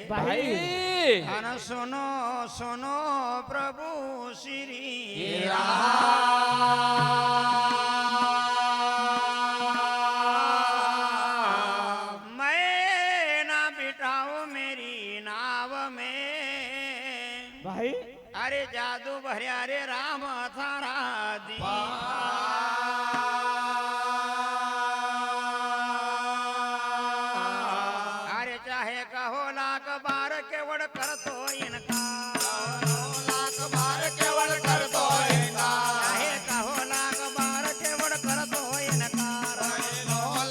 भाई अन सुनो सुनो प्रभु श्री मैं ना बिठाऊं मेरी नाव में भाई अरे जादू भरिया रे राम थारा दी अरे चाहे कहो लाख बार केवड़ कर तो इनकार लाख बार केवड़ कर तो इनकार चाहे कहो लाख बार केवड़ कर तो इनकार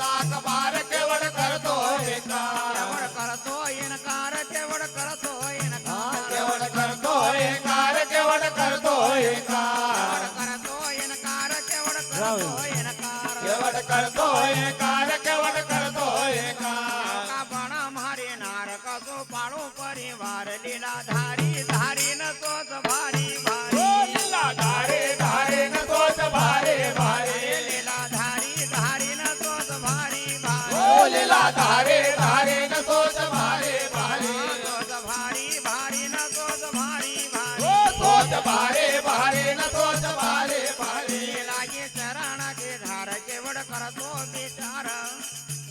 लाख बार केवड़ कर तो इनकार केवड़ कर तो इनकार केवड़ कर तो इनकार केवड़ कर तो इनकार केवड़ कर तो इनकार कर तो इनकार केवड़ कर तो इनकार केवड़ कर तो इनकार केवड़ कर तो इनकार का बणा मारे नार का तो पाड़ो परिवार लीला धारी धारी न तो भारी भारी लीला धारी धारी न तो भारी भारी लीला धारी धारी न तो भारी भारी लीला धारी धारी न तो भारी भारी तो भारी भारी न तो भारी भारी तो भारी भारी न तो भारी भारी लागे चरण के धार केवड़ कर तो विचार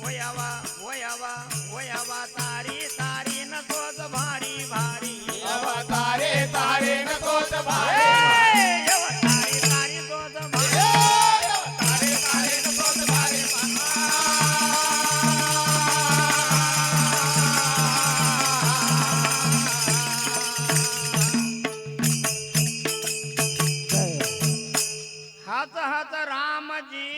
ओयावा ओयावा ओयावा तारी तारी न तोच भारी भारी अवा तारे तारे न तोच भारी अवा तारी तारी तोच भारी तारे तारे न तोच भारी हाथ हाथ राम जी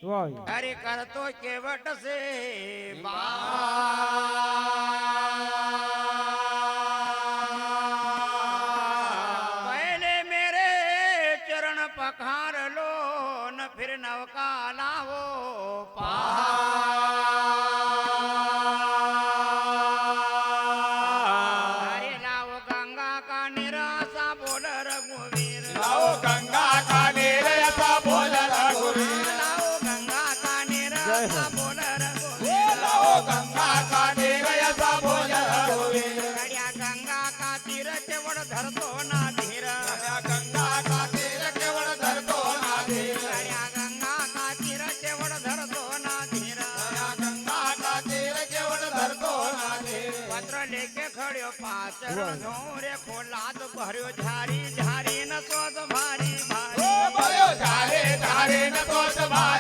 भाई अरे कर तो केवट से पहले मेरे चरण पखार लो न फिर नौका लाओ अरे लाओ गंगा का निराशा बोल रघुवीर लाओ गंगा का निराशा बोल रघुवीर लाओ गंगा का निराशा बोल रघुवीर लाओ गंगा का निराशा बोल रघुवीर गड़िया गंगा का तीर केवड़ धर तो ना धीर गड़िया गंगा का तीर केवड़ धर तो ना धीर गड़िया गंगा का तीर केवड़ धर तो ना धीर गड़िया गंगा का तीर केवड़ धर तो ना धीर पत्र लेके खड़ियो पास झोरे खोलाद भरियो झारी झारी न सोच भारी भारी भरियो झारे झारे न सोच भारी